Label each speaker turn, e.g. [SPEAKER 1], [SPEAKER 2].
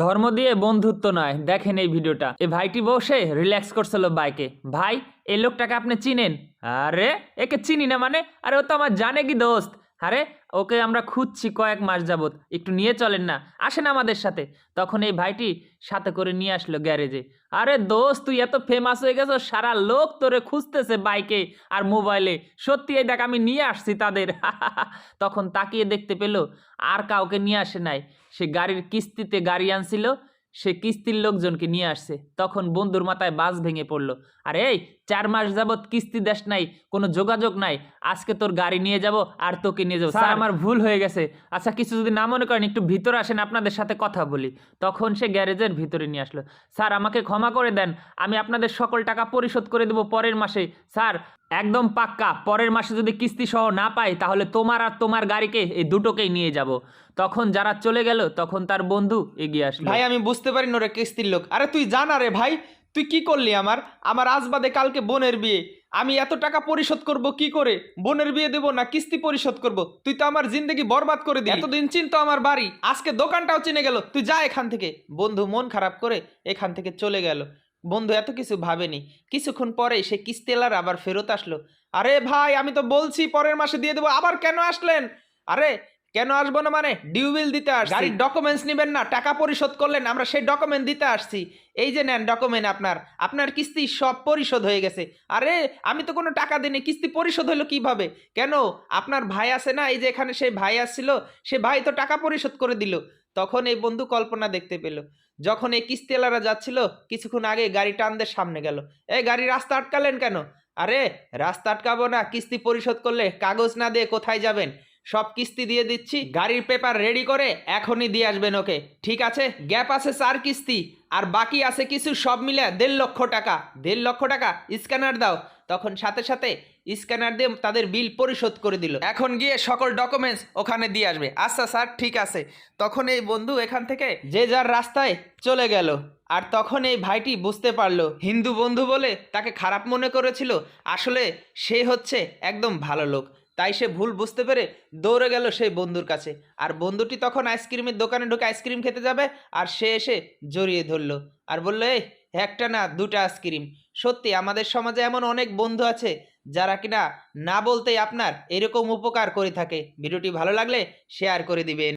[SPEAKER 1] ধর্ম দিয়ে বন্ধুত্ব নয়। দেখেন এই ভিডিওটা। এই ভাইটি বসে রিল্যাক্স করছিল বাইকে। ভাই, এই লোকটাকে আপনি চিনেন? আরে একে চিনি না মানে? আরে ও তো আমার জানে কি দোস্ত। আরে ওকে আমরা খুঁজছি কয়েক মাস যাবত, একটু নিয়ে চলেন না, আসেন আমাদের সাথে। তখন এই ভাইটি সাথে করে নিয়ে আসলো গ্যারেজে। আরে দোস্ত, তুই এত ফেমাস হয়ে গেছো, সারা লোক তোরে খুঁজতেছে বাইকে আর মোবাইলে। সত্যি এই দেখ, আমি নিয়ে আসছি তাদের। তখন তাকিয়ে দেখতে পেল আর কাউকে নিয়ে আসে নাই। সে গাড়ির কিস্তিতে গাড়ি আনছিল, সে কিস্তির লোকজনকে নিয়ে আসছে। তখন বন্ধুর মাথায় বাস ভেঙে পড়লো। আরে এই 4 মাস যাবত কিস্তি দেশ নাই, কোনো যোগাযোগ নাই, আজকে তোর গাড়ি নিয়ে যাব আর তোকে নিয়ে যাবো। স্যার, আমার ভুল হয়ে গেছে। আচ্ছা, কিছু যদি না মনে করেন একটু ভিতরে আসেন, আপনাদের সাথে কথা বলি। তখন সে গ্যারেজের ভিতরে নিয়ে আসলো। স্যার, আমাকে ক্ষমা করে দেন, আমি আপনাদের সকল টাকা পরিশোধ করে দেবো পরের মাসে। স্যার, একদম পাক্কা, পরের মাসে যদি কিস্তি সহ না পাই তাহলে তোমার আর তোমার গাড়িকে এই দুটোকেই নিয়ে যাব। তখন যারা চলে গেল, তখন তার বন্ধু এগিয়ে আসলো।
[SPEAKER 2] ভাই আমি বুঝতে পারি না রে কিস্তির লোক। আরে তুই জানা রে ভাই, তুই কি করলি? আমার আজ বাদে কালকে বোনের বিয়ে, আমি এত টাকা পরিশোধ করব কি করে? বোনের বিয়ে দেবো না কিস্তি পরিশোধ করব? তুই তো আমার জিন্দগি বরবাদ করে দিলি। এতদিন চিনতো আমার বাড়ি, আজকে দোকানটাও চিনে গেল। তুই যা এখান থেকে। বন্ধু মন খারাপ করে এখান থেকে চলে গেল। বন্ধু এত কিছু ভাবেনি। কিছুক্ষণ পরে সে কিস্তিওয়ালার আবার ফেরত আসলো। আরে ভাই, আমি তো বলছি পরের মাসে দিয়ে দেবো, আবার কেন আসলেন? আরে কেন আসবো না মানে? ডিউ বিল দিতে আসছি। গাড়ির ডকুমেন্টস নেবেন না, টাকা পরিশোধ করলেন, আমরা সেই ডকুমেন্ট দিতে আসছি। এই যে নেন ডকুমেন্ট, আপনার কিস্তি সব পরিশোধ হয়ে গেছে। আরে আমি তো কোনো টাকা দিইনি, কিস্তি পরিশোধ হলো কিভাবে? কেন? আপনার ভাই আছে না, এই যে এখানে সেই ভাই আসছিল, সে ভাই তো টাকা পরিশোধ করে দিল। তখন এই বন্ধু কল্পনা দেখতে পেল, যখন এই কিস্তিওয়ালারা যাচ্ছিল, কিছুক্ষণ আগে গাড়ি টানদের সামনে গেল। এই গাড়ি রাস্তা আটকালেন কেন? আরে রাস্তা আটকাবো না, কিস্তি পরিশোধ করলে কাগজ না দিয়ে কোথায় যাবেন? সব কিস্তি দিয়ে দিচ্ছি, গাড়ির পেপার রেডি করে এখনই দিয়ে আসবেন ওকে। ঠিক আছে, গ্যাপ আছে 4 কিস্তি আর বাকি আছে কিছু, সব মিলে 1.5 লক্ষ টাকা। 1.5 লক্ষ টাকা স্ক্যানার দাও। তখন সাথে সাথে স্ক্যানার দিয়ে তাদের বিল পরিশোধ করে দিল। এখন গিয়ে সকল ডকুমেন্টস ওখানে দিয়ে আসবে। আচ্ছা স্যার, ঠিক আছে। তখন এই বন্ধু এখান থেকে যে যার রাস্তায় চলে গেল। আর তখন এই ভাইটি বুঝতে পারলো, হিন্দু বন্ধু বলে তাকে খারাপ মনে করেছিল, আসলে সে হচ্ছে একদম ভালো লোক। তাই সে ভুল বুঝতে পেরে দৌড়ে গেল সেই বন্ধুর কাছে। আর বন্ধুটি তখন আইসক্রিমের দোকানে ঢুকে আইসক্রিম খেতে যাবে, আর সে এসে জড়িয়ে ধরলো আর বললো, এই একটা না 2টা আইসক্রিম। সত্যি আমাদের সমাজে এমন অনেক বন্ধু আছে যারা কিনা না বলতেই আপনার এরকম উপকার করে থাকে। ভিডিওটি ভালো লাগলে শেয়ার করে দিবেন।